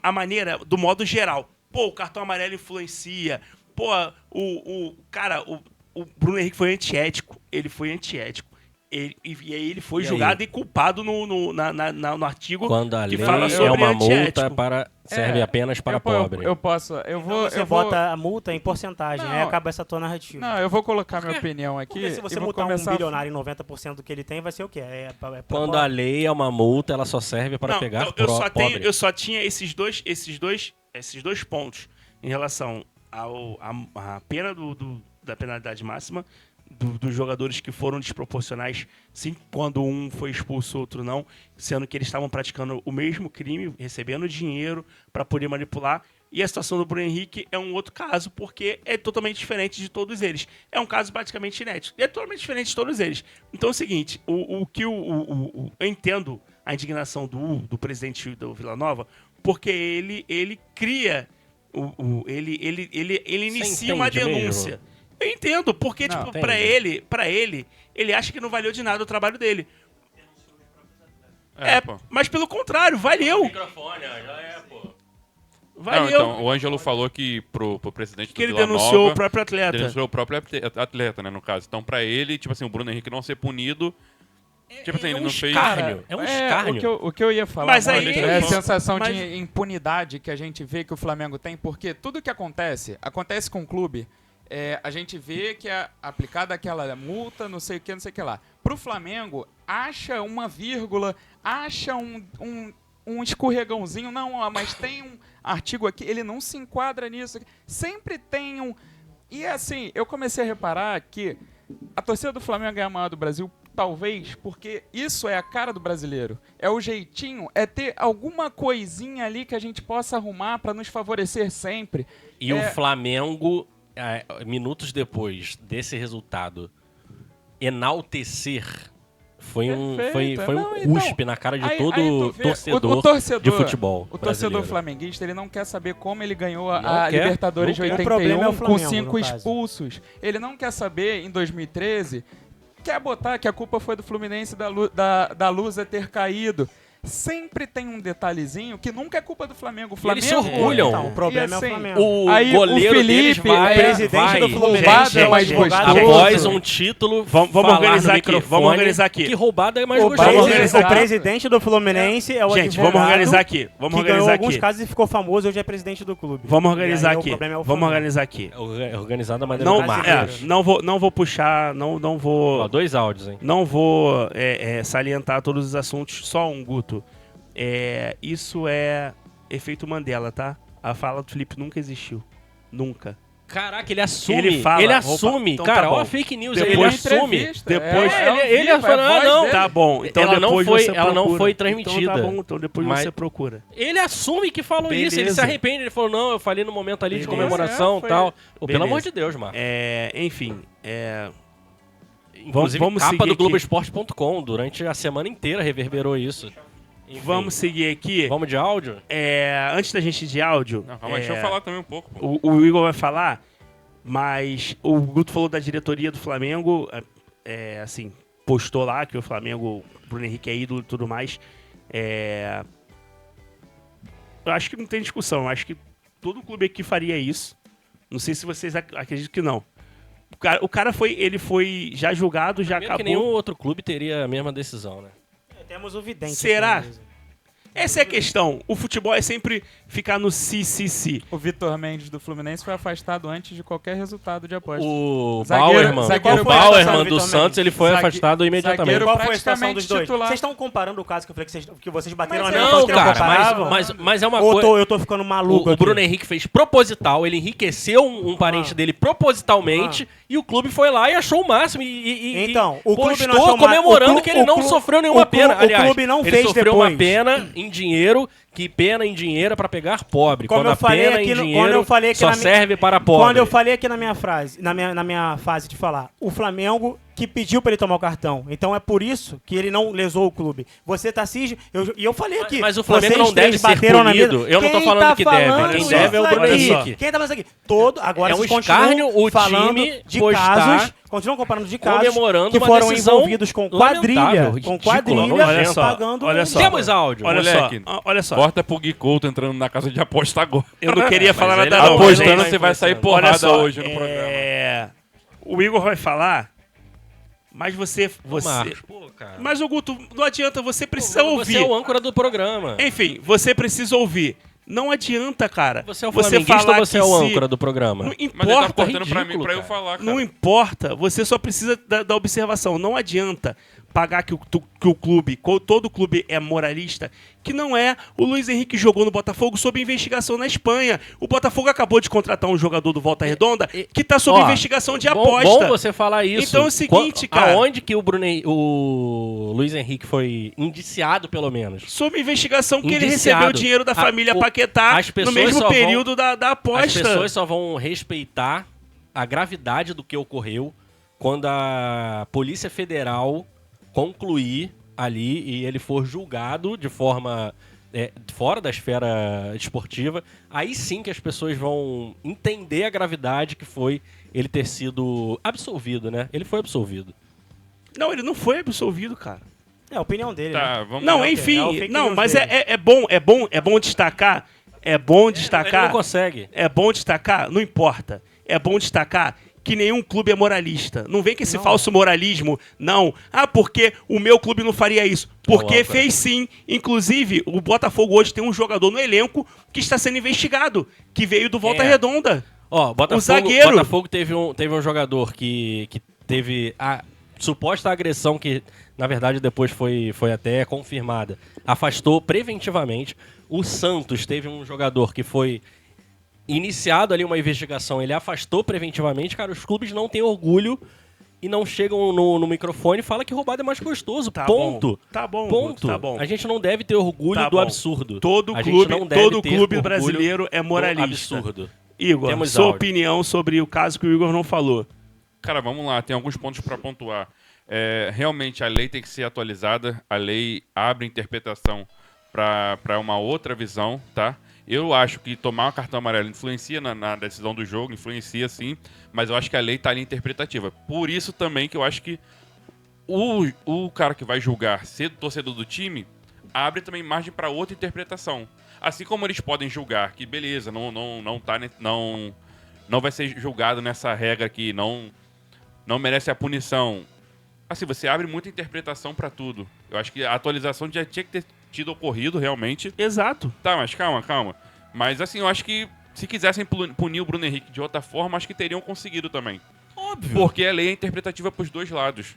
a maneira, do modo geral. Pô, o cartão amarelo influencia. Pô, o Bruno Henrique foi antiético. Ele foi antiético. E aí ele foi E julgado aí? e culpado no artigo Quando a que lei fala é sobre uma multa antiético. serve apenas para pobre. Eu posso. Você bota a multa em porcentagem, Não. aí acaba essa tua narrativa. Não, eu vou colocar minha opinião aqui. Porque se você e vou multar começar um bilionário em 90% do que ele tem, vai ser o quê? Pra Quando pobre. a lei é uma multa, ela só serve para Não, pegar eu pobre. só tinha esses dois pontos em relação à pena da penalidade máxima dos jogadores que foram desproporcionais, sim, quando um foi expulso, outro não, sendo que eles estavam praticando o mesmo crime, recebendo dinheiro para poder manipular. E a situação do Bruno Henrique é um outro caso, porque é totalmente diferente de todos eles. É um caso praticamente inédito. É totalmente diferente de todos eles. Então é o seguinte, eu entendo a indignação do presidente do Vila Nova, porque ele cria, ele inicia uma entende mesmo? denúncia. Eu entendo, porque, Não, tipo, entende. pra ele acha que não valeu de nada o trabalho dele. Pô. Mas pelo contrário, valeu. Microfone, já é, pô. Valeu. Não, então, o Ângelo falou que pro presidente que do ele Vila denunciou Nova, o próprio atleta. denunciou o próprio atleta, né, no caso. Então, pra ele, tipo assim, o Bruno Henrique não ser punido, tipo assim, ele não fez... escárnio. É um escárnio. O que eu ia falar Mas muito aí- é a sensação mas- de impunidade que a gente vê que o Flamengo tem, porque tudo que acontece com o clube. A gente vê que é aplicada aquela multa, não sei o que lá. Pro Flamengo, acha uma vírgula, acha um escorregãozinho, não, mas tem um artigo aqui, ele não se enquadra nisso. Sempre tem um... E assim, eu comecei a reparar que a torcida do Flamengo é a maior do Brasil, talvez porque isso é a cara do brasileiro. É o jeitinho, é ter alguma coisinha ali que a gente possa arrumar para nos favorecer sempre. E o Flamengo, minutos depois desse resultado, enaltecer foi Perfeito. foi Não, um então, cuspe na cara de aí todo tu vê, torcedor de futebol O torcedor brasileiro. flamenguista, ele não quer saber como ele ganhou Não a quer, Libertadores de não quer. 81 O problema é o com Flamengo, 5 no caso. expulsos. Ele não quer saber, em 2013, quer botar que a culpa foi do Fluminense da Lusa ter caído. Sempre tem um detalhezinho que nunca é culpa do Flamengo. O E eles Flamengo se orgulham. Então, o problema E é o assim, Flamengo. O Aí, goleiro o Felipe, deles vai, o presidente do Fluminense, roubado é mais advogado gostoso. após um título, Vamos falar organizar no aqui, microfone vamos organizar aqui. Que roubada é mais O, gostosa. Vamos presidente, organizar o aqui. presidente do Fluminense é o Gente, advogado vamos organizar aqui. Vamos que ganhou organizar alguns aqui. casos e ficou famoso, hoje é presidente do clube. Vamos organizar E aí o aqui. problema é o Vamos Flamengo. organizar aqui. É organizado da maneira Não, do marketing. não vou puxar, não vou. Ó, 2 áudios, hein? Não vou salientar todos os assuntos, só um, Guto. Isso é efeito Mandela, tá? A fala do Felipe nunca existiu. Nunca. Caraca, ele assume. Ele fala, ele opa, assume. então cara, tá bom. ó a fake news. Depois- ele assume. Depois- ele falou, não, Tá bom, então Ela não depois foi- você ela não procura. foi transmitida. Então tá bom, então depois Mas- você procura. Ele assume que falou isso, ele se Beleza. arrepende, ele falou, não, eu falei no momento ali de Beleza. comemoração e Foi- tal. Pô, pelo Beleza. amor de Deus, Marcos. Enfim, Inclusive, vamos capa seguir do aqui. Globoesporte.com, durante a semana inteira reverberou isso. Enfim, vamos seguir aqui. Vamos de áudio? Antes da gente ir de áudio, Não, calma, deixa eu falar também um pouco. Pô. o Igor vai falar, mas o Guto falou da diretoria do Flamengo, assim, postou lá que o Flamengo, o Bruno Henrique é ídolo e tudo mais. Eu acho que não tem discussão, eu acho que todo clube aqui faria isso. Não sei se vocês acreditam que não. O cara foi já julgado, já Primeiro que acabou. nenhum outro clube teria a mesma decisão, né? Temos o vidente. Será? aqui na mesa. Essa é a questão. O futebol é sempre ficar no si. O Vitor Mendes do Fluminense foi afastado antes de qualquer resultado de aposta. O Zagueiro- Bauerman, zagueiro o foi afastado, Bauerman do Vitor Santos, Mendes. ele foi Zague- afastado imediatamente. zagueiro- Qual foi a situação praticamente dos dois? titular. Vocês estão comparando o caso que eu falei que vocês bateram Mas na mesma Não, coisa que cara, comparavam? mas é uma Ou coisa... eu tô ficando maluco O aqui? Bruno Henrique fez proposital, ele enriqueceu um parente dele propositalmente e o clube foi lá e achou o máximo Então, o clube postou não achou comemorando o clu- que ele o não clu- sofreu nenhuma o clu- pena. o Aliás, clube não ele fez sofreu uma depois. pena em dinheiro, que pena em dinheiro é pra pegar pobre. Como Quando eu a falei pena aqui em no- dinheiro quando eu falei aqui só na minha- serve para pobre. Quando eu falei aqui na minha frase, na minha fase de falar, o Flamengo que pediu pra ele tomar o cartão. Então é por isso que ele não lesou o clube. Você, Tarcísio, e eu falei aqui. Mas o Flamengo vocês não deve três ser bateram na punido. mesa. Eu não tô Quem falando tá que deve. falando Quem isso deve é o Bruno aqui? Henrique. Quem tá falando isso aqui? Agora É um vocês continuam escárnio o falando time de postar casos. Continuam comparando de casos comemorando que uma foram decisão envolvidos com quadrilha. lamentável, Com ridícula, quadrilha, nojenta. pagando. Olha só. Temos áudio. Olha Moleque, só, olha só. Corta pro Gui Couto entrando na casa de aposta agora. Eu não queria falar Mas nada ele não. Apostando, mas- você vai sair Olha porrada só, hoje no programa. O Igor vai falar, mas você... Marcos, pô, cara. Mas o Guto, não adianta, você precisa Você ouvir. é o âncora do programa. Enfim, você precisa ouvir. Não adianta, cara. Você é o flamenguista falar ou você que é o se- âncora do programa? Não Mas ele tá importa. cortando pra mim, ridículo, pra eu cara. falar, cara. Não importa, você só precisa da observação. Não adianta pagar que o clube, todo clube é moralista, que não é. O Luiz Henrique jogou no Botafogo sob investigação na Espanha. O Botafogo acabou de contratar um jogador do Volta Redonda que tá sob Ó, investigação de bom, aposta. Bom você falar isso. Então é o seguinte, cara. Aonde que o Luiz Henrique foi indiciado, pelo menos? Sob investigação que ele Indiciado. recebeu dinheiro da família o- Paquetá as no pessoas mesmo só vão- período da aposta. As pessoas só vão respeitar a gravidade do que ocorreu quando a Polícia Federal concluir ali e ele for julgado de forma fora da esfera esportiva. Aí sim que as pessoas vão entender a gravidade que foi ele ter sido absolvido, né? Ele foi absolvido. Não, ele não foi absolvido, cara. É a opinião dele. né? Tá, vamos Não, lá. enfim, é o fake não, news mas dele. é bom destacar. É bom Ele destacar. não consegue. É bom destacar, não importa. É bom destacar que nenhum clube é moralista. Não vem com esse falso moralismo, não. Ah, porque o meu clube não faria isso. Porque Não, cara. fez sim. Inclusive, o Botafogo hoje tem um jogador no elenco que está sendo investigado, que veio do Volta É. Redonda. Ó, O zagueiro. Botafogo teve um jogador que teve a suposta agressão que, na verdade, depois foi até confirmada. Afastou preventivamente. O Santos teve um jogador que foi iniciado ali uma investigação, ele afastou preventivamente. Cara, os clubes não têm orgulho e não chegam no microfone e falam que roubado é mais gostoso. Tá Ponto. bom, tá bom, Ponto. tá bom. A gente não deve ter orgulho Tá do bom. absurdo. Todo A gente clube, não deve todo ter clube orgulho brasileiro é do moralista. absurdo. Igor, Temos sua áudio. opinião sobre o caso que o Igor não falou. Cara, vamos lá, tem alguns pontos para pontuar. Realmente a lei tem que ser atualizada, a lei abre interpretação para uma outra visão, tá? Eu acho que tomar um cartão amarelo influencia na decisão do jogo, influencia sim, mas eu acho que a lei tá ali interpretativa. Por isso também que eu acho que o cara que vai julgar ser torcedor do time abre também margem para outra interpretação. Assim como eles podem julgar que, beleza, não vai ser julgado nessa regra aqui, não merece a punição. Assim, você abre muita interpretação pra tudo. Eu acho que a atualização já tinha que ter tido ocorrido, realmente. Exato. Tá, mas calma. Mas, assim, eu acho que se quisessem punir o Bruno Henrique de outra forma, acho que teriam conseguido também. Óbvio. Porque a lei é interpretativa pros dois lados.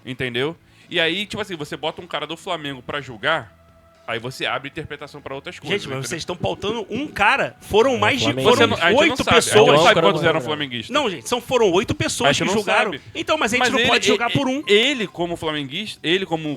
Entendeu? E aí, tipo assim, você bota um cara do Flamengo pra julgar, Aí você abre interpretação pra outras coisas. Gente, mas entendeu? vocês estão pautando um cara. Foram mais de. Flamengo. Você Foram não, a gente não 8 sabe. pessoas. A gente não sabe âncora quantos não- eram flamenguistas. Não, gente, foram 8 A pessoas gente que não julgaram. sabe. Então, mas a gente não ele- pode julgar por um. Ele, como flamenguista, ele como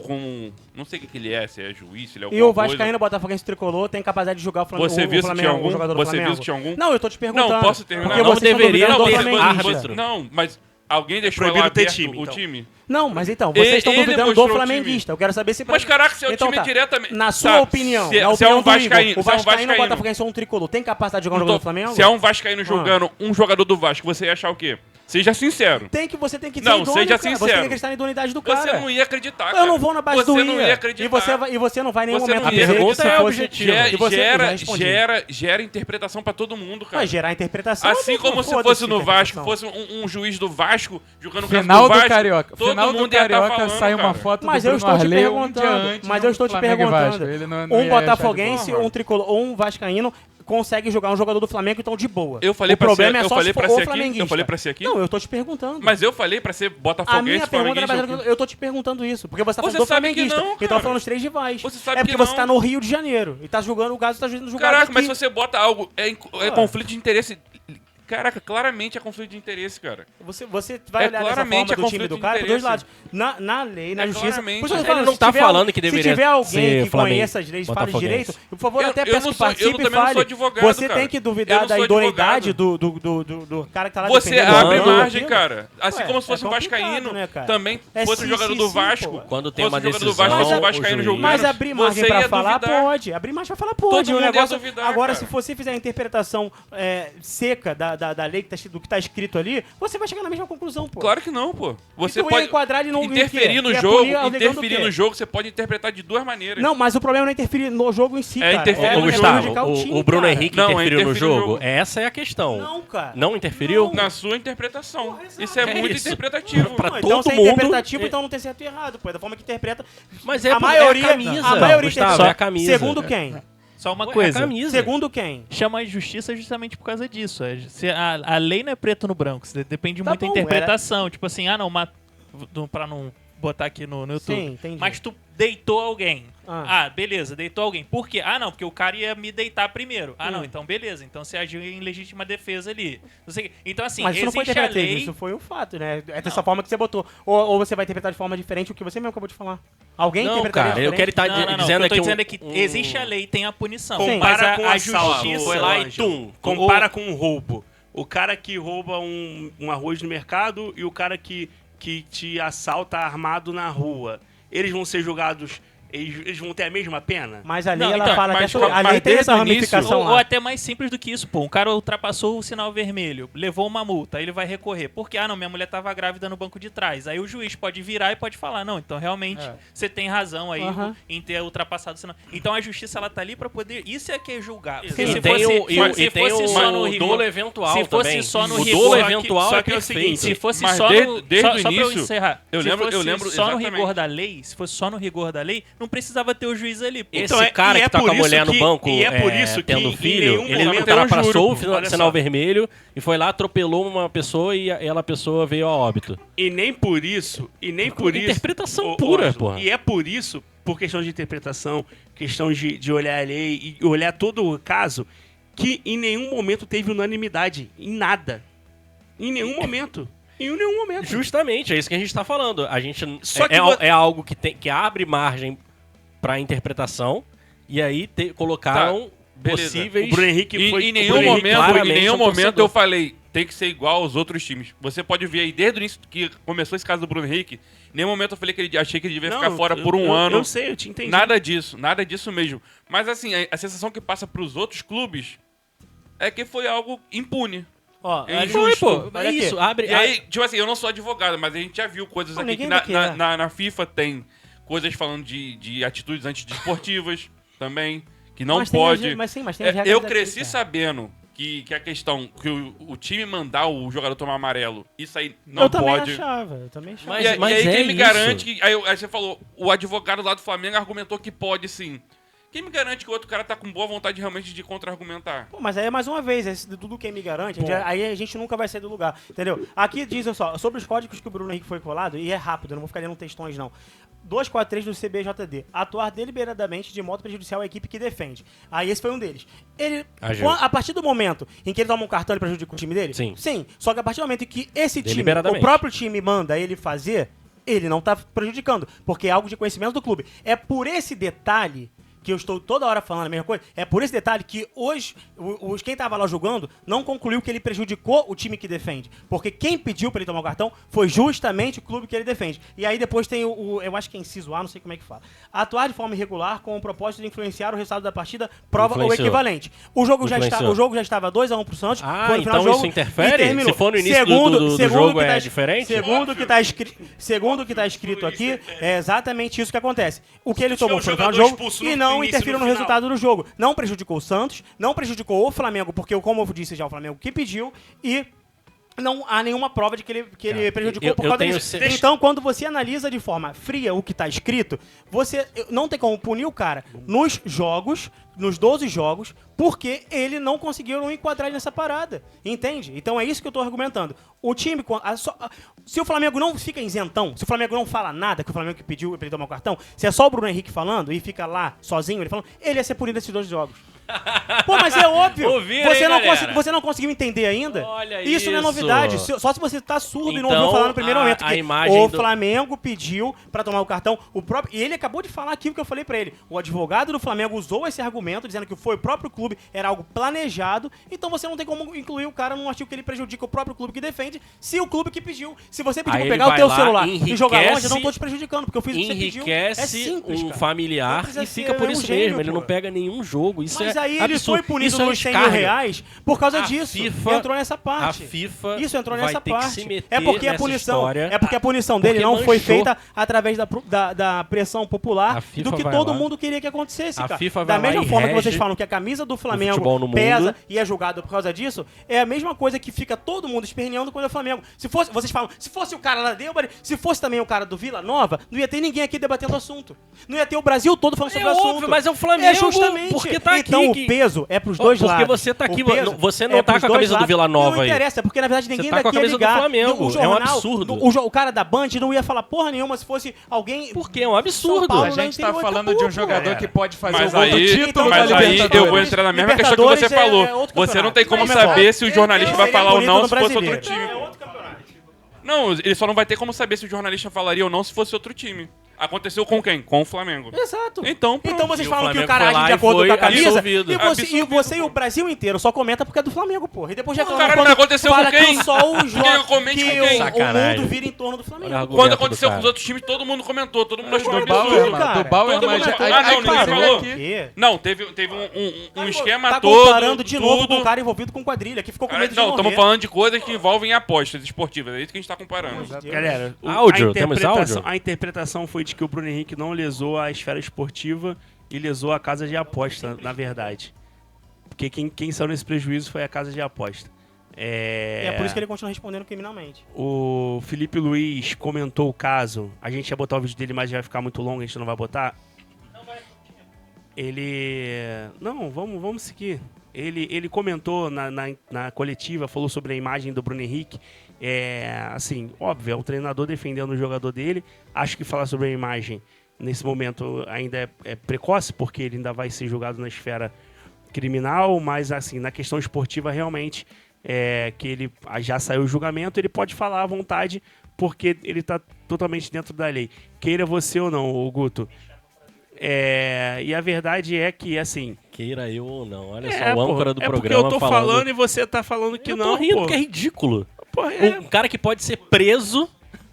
não sei o que ele é, se é juiz, se ele é alguma E o coisa. Vascaíno Botafoguense tricolor tem capacidade de julgar o Flamengo. Você viu se tinha algum? um jogador do Você Flamengo. viu se tinha algum? Não, eu tô te perguntando. Não, posso terminar? Porque Não vocês estão deveria duvidando do ter flamenguista. árbitro. Não, mas alguém deixou proibido lá ter aberto time, o então. time? Não, mas então, vocês estão Ele duvidando do mostrou o flamenguista. Eu quero saber se... Mas caraca, se é o Então time tá. diretamente... Na sua Tá, opinião, se na é opinião um do Igor, vascaíno, o se é um Vascaíno vascaíno. Botafoguense ou um tricolor tem capacidade de jogar um jogador do Flamengo? Se é um vascaíno jogando um jogador do Vasco, você ia achar o quê? Seja sincero. Você tem que ser Não, idôneo, seja cara. Você tem sincero. que acreditar na idoneidade do cara. Você não ia acreditar, cara. Eu não vou na base do Você não ia ia. acreditar. E você não vai em nenhum Você momento não ia dizer que acreditar. se É fosse... objetivo. E você já respondi. Gera interpretação pra todo mundo, cara. Vai gerar interpretação. Assim não, como se foda-se fosse no Vasco, interpretação. fosse um juiz do Vasco jogando o caso Final do do Vasco, Carioca. todo Final mundo do ia tá Carioca falando, sai uma cara. foto Mas do eu Bruno estou te Arleu perguntando. um dia antes Mas no eu estou te Flamengo e perguntando. Vasco. Ele não Um ia achar de botafoguense, boa. um tricolor ou um vascaíno consegue jogar um jogador do Flamengo, então de boa. Eu falei o pra problema ser, é eu só falei se for pra o ser aqui, flamenguista. eu falei pra ser aqui. Não, eu tô te perguntando. Mas eu falei pra ser A botafoguense, minha pergunta era flamenguista. baseada... Eu tô te perguntando isso, porque você tá falando Você do sabe que flamenguista. não, E tá cara. falando os 3 rivais. Você sabe é porque que você não. tá no Rio de Janeiro e tá julgando o Galo, tá julgando Caraca, aqui. mas se você bota algo... É conflito de interesse... Caraca, claramente é conflito de interesse, cara. Você vai olhar dessa claramente forma do é time do conflito cara de por dois interesse. lados. Na lei, na É justiça. claramente. Por isso eu tô Ele falando, não se tá tiver falando que deveria Se tiver alguém ser que Flamengo, conheça as leis e fale botafoguense. direito, por favor, Eu- até eu peço não que sou- eu participe também e não fale. sou advogado, Você cara. tem que Eu duvidar não da sou idoneidade advogado. do cara que tá lá Você defendendo abre o margem, Flamengo. cara. Assim Ué, como se fosse é um complicado, vascaíno, né, cara? também É fosse um sim, jogador sim, do sim, Vasco. pô. Quando tem fosse uma um jogador do decisão, Vasco, fosse um o vascaíno juiz- jogando. Mas abrir margem você pra ia falar, duvidar. pode. Abrir margem pra falar, Todo pode. O mundo ia negócio... duvidar, Agora, cara. se você fizer a interpretação seca da lei, do que tá escrito ali, você vai chegar na mesma conclusão, pô. Claro que não, pô. Você Então ia pode enquadrar ele no interferir no ia jogo, punir alegando o interferir quê? no jogo, você pode interpretar de duas maneiras. Não, mas o problema não é interferir no jogo em si, É cara. interferir Ô, no Gustavo, prejudicar time, o Bruno cara. Henrique Não, é interferiu no interferir no jogo? jogo. Essa é a questão. Não, cara. Não interferiu? Na sua interpretação. Porra, Isso é exato. muito É isso. interpretativo. Pra Não, então todo se é mundo- interpretativo, então não tem certo e errado, pô. É da forma que interpreta. Mas é a maioria, é a camisa. a maioria Gustavo, interpreta. é a camisa. Segundo quem? Só uma Ué, coisa. É a camisa. Segundo quem? Chama a justiça justamente por causa disso. A lei não é preto no branco. Depende Tá muito da bom, interpretação. Tipo assim, pra não botar aqui no YouTube. Sim, entendi. Mas tu deitou alguém. Ah. Beleza, deitou alguém. Por quê? Não, porque o cara ia me deitar primeiro. Não, Hum. então beleza. Então você agiu em legítima defesa ali. Não sei o quê. Então assim, Mas isso não foi existe a interpretativo, lei... isso foi um fato, né? É dessa forma que você botou. Ou você vai interpretar de forma diferente o que você mesmo acabou de falar. Alguém Não, interpretaria cara, eu diferente? quero estar Não, dizendo o que eu tô aqui dizendo é que existe a lei, tem a punição. Sim. Mas Compara com a assalto. justiça... Foi lá e Ângelo. tum. Compara com um roubo. O cara que rouba um arroz no mercado e o cara que te assalta armado na rua. Eles vão ser julgados... Eles vão ter a mesma pena? Mas a lei, Não, ela então, fala mas até sobre... A mas lei tem essa desde o início- ramificação Ou lá. até mais simples do que isso, pô. Um cara ultrapassou o sinal vermelho, levou uma multa, aí ele vai recorrer. Porque, não, minha mulher tava grávida no banco de trás. Aí o juiz pode virar e pode falar, não, então realmente você tem razão aí Aham. em ter ultrapassado o sinal. Então a justiça, ela tá ali pra poder... Isso é que é julgar. Porque E se tem fosse, o, se fosse só no rigor... dolo eventual se fosse também. só no o rigor... dolo só que- eventual só é que é o perfeito. seguinte, Se fosse Mas só desde no... o só pra eu início, encerrar. eu se lembro- fosse eu lembro só no exatamente. rigor da lei, se fosse só no rigor da lei, não precisava ter o juiz ali, pô. Esse Então, cara e é que tá por com a isso mulher no que- banco e é por isso que tendo em filho, nenhum ele momento ultrapassou o Olha sinal só. vermelho e foi lá, atropelou uma pessoa e aquela pessoa veio a óbito. E nem por isso... Interpretação Ô, pura, Ângelo, porra. E é por isso, por questão de interpretação, questão de olhar a lei e olhar todo o caso, que em nenhum momento teve unanimidade. Em nada. Em nenhum momento. Em nenhum momento. Justamente, é isso que a gente tá falando. A gente Só que é algo que abre margem pra interpretação e aí colocaram beleza. possíveis... O Bruno Henrique E foi... em o nenhum Bruno Henrique momento, claramente em nenhum um momento torcedor. eu falei, tem que ser igual aos outros times. Você pode ver aí, desde o início que começou esse caso do Bruno Henrique, em nenhum momento eu falei que achei que ele devia ficar fora por um ano. Eu sei, eu te entendi. Nada disso mesmo. Mas assim, a sensação que passa pros outros clubes é que foi algo impune. Ó, É Foi, injusto. pô. Olha É aqui. isso, abre... E aí, tipo assim, eu não sou advogado, mas a gente já viu coisas Não, aqui que ninguém na, daqui na, é. na- na FIFA tem coisas falando de atitudes antidesportivas também, que não Mas tem pode. as- mas sim, mas tem as É, regras eu daqui, cresci cara. sabendo que a questão que o time mandar o jogador tomar amarelo, isso aí não Eu também pode. achava, eu também achava. Mas- E aí é quem me isso. garante que. Aí você falou, o advogado lá do Flamengo argumentou que pode sim. Quem me garante que o outro cara tá com boa vontade realmente de contra-argumentar? Pô, mas aí é mais uma vez, esse de tudo quem me garante, aí a gente nunca vai sair do lugar, entendeu? Aqui diz só, sobre os códigos que o Bruno Henrique foi colado, e é rápido, eu não vou ficar lendo textões não. 243 do CBJD. Atuar deliberadamente de modo prejudicial à equipe que defende. Aí esse foi um deles. Ele, a partir do momento em que ele toma um cartão, ele prejudica o time dele? Sim. Sim. Só que a partir do momento em que esse time, Deliberadamente. o próprio time manda ele fazer, ele não tá prejudicando. Porque é algo de conhecimento do clube. É por esse detalhe que eu estou toda hora falando a mesma coisa, é por esse detalhe que hoje quem estava lá jogando não concluiu que ele prejudicou o time que defende. Porque quem pediu para ele tomar o cartão foi justamente o clube que ele defende. E aí depois tem eu acho que é inciso A, não sei como é que fala. Atuar de forma irregular com o propósito de influenciar o resultado da partida, prova ou equivalente. O jogo já estava 2-1 pro Santos. Foi no final então isso interfere? Se for no início do jogo é diferente? Segundo o que está escrito aqui, é exatamente isso que acontece. O que ele tomou foi no final do jogo e não interferiu no resultado do jogo. Não prejudicou o Santos, não prejudicou o Flamengo, porque, como eu disse já, o Flamengo que pediu, e não há nenhuma prova de que ele prejudicou por causa disso. Então, quando você analisa de forma fria o que está escrito, você não tem como punir o cara nos jogos, nos 12 jogos, porque ele não conseguiu enquadrar nessa parada. Entende? Então é isso que eu tô argumentando. O time, se o Flamengo não fica isentão, se o Flamengo não fala nada que o Flamengo que pediu pra ele tomar o cartão, se é só o Bruno Henrique falando e fica lá sozinho, ele falando, ele ia ser punido nesses 2 jogos. Pô, mas é óbvio. Você não conseguiu entender ainda? Olha isso não é novidade. Só se você tá surdo e não ouviu falar no primeiro momento. Que Flamengo pediu pra tomar o cartão. E ele acabou de falar aquilo que eu falei pra ele. O advogado do Flamengo usou esse argumento, dizendo que foi o próprio clube, era algo planejado. Então você não tem como incluir o cara num artigo que ele prejudica o próprio clube que defende, se o clube que pediu. Se você pedir pra pegar o teu celular e jogar longe, eu não tô te prejudicando, porque eu fiz o que você pediu. É simples, um familiar e fica por isso mesmo. Ele não pega nenhum jogo. Isso é aí ele foi punido nos 100 mil reais por causa disso. Entrou nessa parte. A FIFA isso entrou nessa vai ter parte. que se meter é porque a nessa punição, história. é porque a punição dele não foi feita através da pressão popular do que todo mundo queria que acontecesse, cara. Da mesma forma que vocês falam que a camisa do Flamengo pesa e é julgado por causa disso, é a mesma coisa que fica todo mundo esperneando quando é o Flamengo. Vocês falam, se fosse o cara da Débora, se fosse também o cara do Vila Nova, não ia ter ninguém aqui debatendo o assunto. Não ia ter o Brasil todo falando sobre o assunto. Óbvio, mas é o Flamengo, justamente. Porque tá então aqui. O peso é pros dois lados. Porque você tá aqui, você não tá com a camisa do Vila Nova aí. Não interessa, porque na verdade ninguém daqui ia ligar. Do Flamengo. O jornal, é um absurdo. O cara da Band não ia falar porra nenhuma se fosse alguém... Porque é um absurdo. A gente tá falando de um jogador que pode fazer o gol do título da Libertadores. Mas aí eu vou entrar na mesma questão que você falou. Você não tem como saber se o jornalista vai falar ou não se fosse outro time. Não, ele só não vai ter como saber se o jornalista falaria ou não se fosse outro time. Aconteceu com quem? Com o Flamengo. Exato. Então vocês falam que o cara age de acordo com a camisa e você e o Brasil inteiro só comenta porque é do Flamengo, porra. E depois já quando aconteceu com quem? Que só o jogo comente que com quem? O mundo vira em torno do Flamengo. Quando aconteceu com os outros times, todo mundo comentou, todo mundo achou absurdo. Do Bauer, mas não, ninguém falou. Não, teve um esquema todo. Tá comparando de novo com o cara envolvido com quadrilha, que ficou com medo de morrer. Não, estamos falando de coisas que envolvem apostas esportivas, é isso que a gente tá comparando. Galera, temos áudio? A interpretação foi de que o Bruno Henrique não lesou a esfera esportiva e lesou a casa de aposta, na verdade. Porque quem saiu nesse prejuízo foi a casa de aposta. É por isso que ele continua respondendo criminalmente. O Felipe Luiz comentou o caso. A gente ia botar o vídeo dele, mas vai ficar muito longo, a gente não vai botar. Não, vamos seguir. Ele comentou na coletiva, falou sobre a imagem do Bruno Henrique. Assim, óbvio, é o treinador defendendo o jogador dele. Acho que falar sobre a imagem nesse momento ainda é precoce, porque ele ainda vai ser julgado na esfera criminal, mas assim, na questão esportiva realmente que ele já saiu o julgamento, ele pode falar à vontade, porque ele está totalmente dentro da lei. Queira você ou não, o Guto. E a verdade é que, assim... Queira eu ou não. Olha só, o âncora do programa porque eu tô falando e você tá falando que não, Eu tô rindo, pô. porque é ridículo. Porra, Um cara que pode ser preso...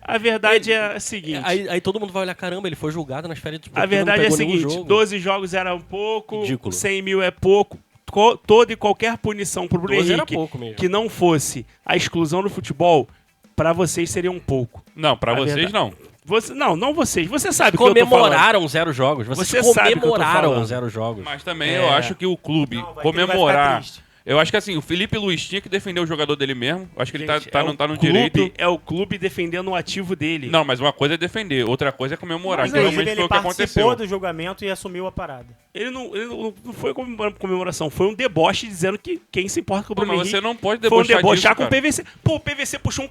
A verdade é a seguinte... Aí todo mundo vai olhar, caramba, ele foi julgado nas férias do A verdade é a seguinte, 12 jogos era um pouco, ridículo. 100 mil é pouco. Toda e qualquer punição pro Bruno Henrique que não fosse a exclusão do futebol, pra vocês seria um pouco. Não, pra vocês não. Não vocês. Você sabe que eu tô falando. Comemoraram 0 jogos. Vocês comemoraram 0 jogos. Mas também eu acho que o clube comemorar... Eu acho que assim, o Felipe Luiz tinha que defender o jogador dele mesmo. Eu acho que ele Gente, não tá no clube, direito. É o clube defendendo o ativo dele. Não, mas uma coisa é defender, outra coisa é comemorar. Mas Que realmente ele foi o que participou aconteceu. do julgamento e assumiu a parada. Ele não foi comemoração, foi um deboche dizendo que quem se importa com o Pô, Bruno mas Henrique você não pode foi um debochar debochar disso, com o cara. PVC. Pô, o PVC puxou um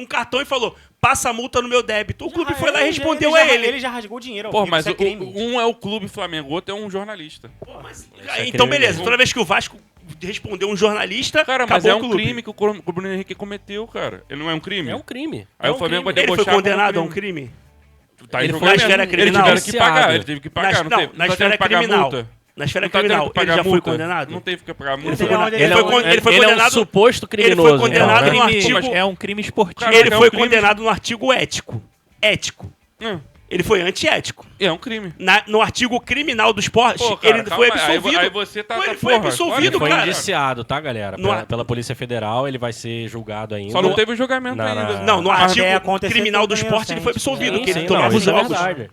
cartão e falou, passa a multa no meu débito. O clube foi lá e Ele respondeu já- a ele. Ele já rasgou o dinheiro. ao Pô, vivo, mas isso é crime. um é o clube Flamengo, o outro é um jornalista. Pô, mas- é então, crime beleza. mesmo. Toda vez que o Vasco respondeu um jornalista, Cara, mas acabou é o um clube. crime que o Bruno Henrique cometeu, cara. Ele não é um crime? É um crime. Aí É o um Flamengo vai crime. Ele foi debochar condenado a como um crime? Tá em Ele foi julgamento. na esfera Ele criminal. tiveram que pagar, Indiciado. ele teve que pagar. Na não teve esfera que pagar criminal. multa. Na esfera Não tá tendo criminal, que pagar ele já foi multa. condenado? Não teve que pagar multa. Ele foi Não, condenado. ele Ele foi Ele é um condenado. suposto Ele criminoso. foi condenado então, no né? artigo. É um crime esportivo. Cara, Ele é um foi crime. condenado no artigo ético. Ético. Ele foi antiético. É um crime. No artigo criminal do esporte, Pô, cara, ele foi calma, absolvido. Aí você tá... Pô, ele tá- foi porra, absolvido, Ele foi cara. indiciado, tá, galera? No- Pela Polícia Federal, ele vai ser julgado ainda. Só não teve o julgamento Na- na- ainda. Não, no Mas artigo até acontecer criminal do tudo esporte ele foi inocente. absolvido, Sim, que ele sim, tomava não, os isso é jogos. verdade.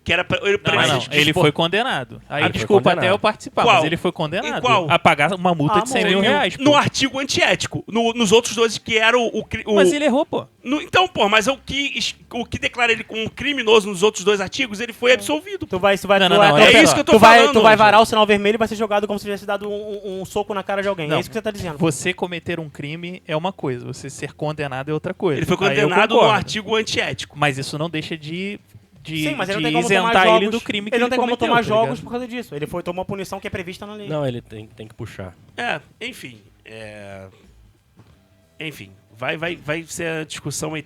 Que era pra, ele, Não, não, ele foi condenado. Aí, foi desculpa condenado. até eu participar, Qual? mas ele foi condenado Em qual? a pagar uma multa de 100 mil reais. No pô. artigo antiético. Nos outros dois, que era o Mas ele errou, pô. Então, pô, mas o que declara ele como um criminoso nos outros dois artigos, ele foi absolvido. Tu vai, Não, não, tu vai- não, é isso que eu tô tu vai, falando, tu vai Ângelo. varar o sinal vermelho e vai ser jogado como se tivesse dado um soco na cara de alguém. Não. É isso que você tá dizendo. Você cometer um crime é uma coisa, você ser condenado é outra coisa. Ele foi Aí eu condenado no concordo. artigo antiético. Mas isso não deixa de Sim, mas ele de não tem como tomar isentar jogos. ele do crime que ele não tem como cometeu, tomar tá jogos ligado? por causa disso. Ele tomou uma punição que é prevista na lei. Não, ele tem que puxar. Enfim. Enfim, vai ser a discussão aí.